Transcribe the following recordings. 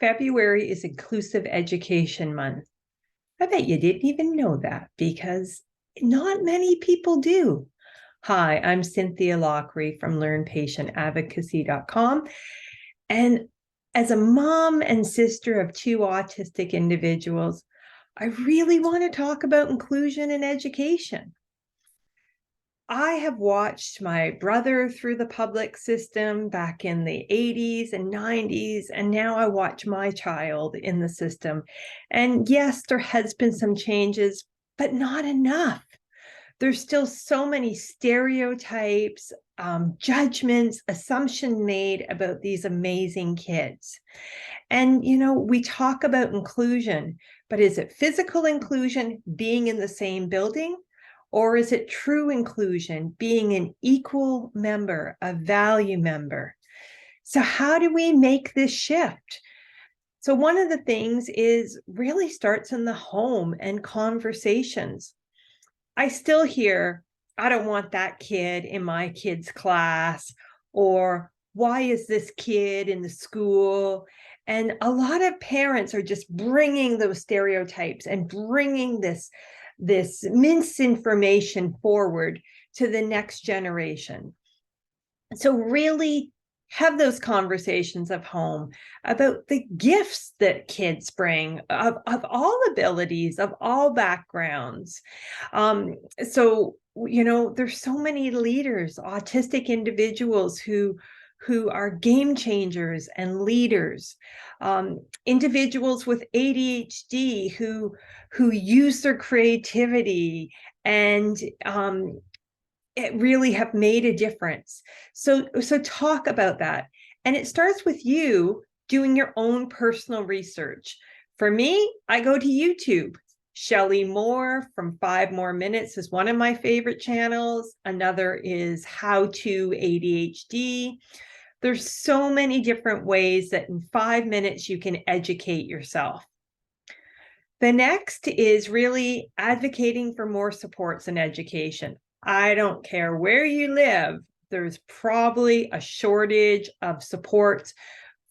February is Inclusive Education Month. I bet you didn't even know that because not many people do. Hi, I'm Cynthia Lockery from LearnPatientAdvocacy.com. And as a mom and sister of two autistic individuals, I really want to talk about inclusion in education. I have watched my brother through the public system back in the 80s and 90s, and now I watch my child in the system. And yes, there has been some changes, but not enough. There's still so many stereotypes, judgments, assumptions made about these amazing kids. And, we talk about inclusion, but is it physical inclusion, being in the same building? Or is it true inclusion, being an equal member, a value member? So how do we make this shift? So one of the things is really starts in the home and conversations. I still hear, I don't want that kid in my kid's class, or why is this kid in the school? And a lot of parents are just bringing those stereotypes and bringing this misinformation forward to the next generation. So really have those conversations of home about the gifts that kids bring of all abilities, of all backgrounds. There's so many leaders, autistic individuals who are game changers and leaders, individuals with ADHD who use their creativity and it really have made a difference. So talk about that. And it starts with you doing your own personal research. For me, I go to YouTube. Shelley Moore from 5 More Minutes is one of my favorite channels. Another is How to ADHD. There's so many different ways that in 5 minutes you can educate yourself. The next is really advocating for more supports in education. I don't care where you live, there's probably a shortage of supports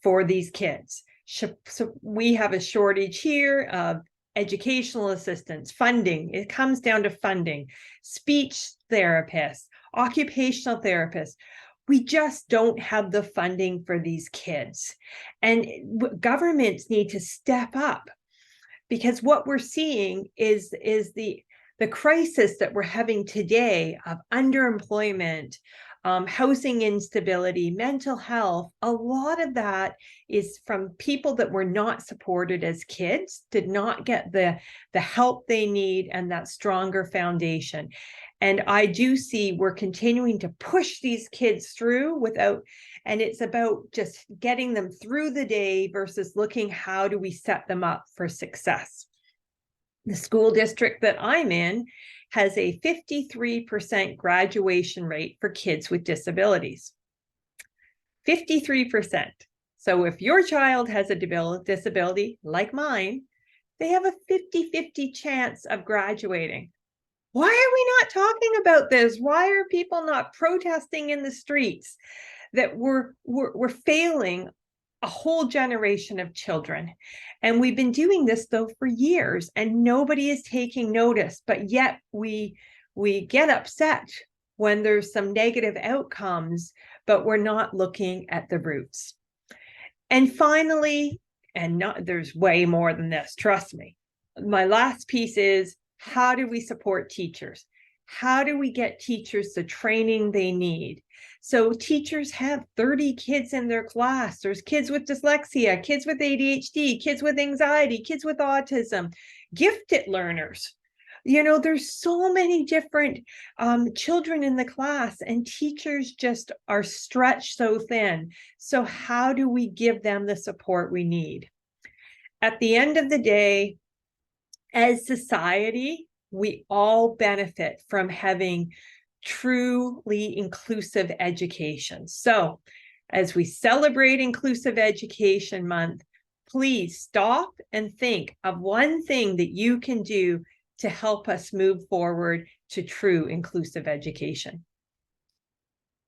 for these kids. So we have a shortage here of educational assistance, funding. It comes down to funding, speech therapists, occupational therapists. We just don't have the funding for these kids. And governments need to step up, because what we're seeing is the crisis that we're having today of underemployment, housing instability, mental health. A lot of that is from people that were not supported as kids, did not get the help they need and that stronger foundation. And I do see we're continuing to push these kids through and it's about just getting them through the day versus looking how do we set them up for success. The school district that I'm in has a 53% graduation rate for kids with disabilities. 53%. So if your child has a disability like mine, they have a 50-50 chance of graduating. Why are we not talking about this? Why are people not protesting in the streets that we're failing a whole generation of children? And we've been doing this though for years and nobody is taking notice, but yet we get upset when there's some negative outcomes, but we're not looking at the roots. And finally, there's way more than this, trust me. My last piece is, how do we support teachers? How do we get teachers the training they need? So teachers have 30 kids in their class. There's kids with dyslexia, kids with ADHD, kids with anxiety, kids with autism, gifted learners. There's so many different children in the class, and teachers just are stretched so thin. So how do we give them the support we need? At the end of the day, as society, we all benefit from having truly inclusive education. So as we celebrate Inclusive Education Month, please stop and think of one thing that you can do to help us move forward to true inclusive education.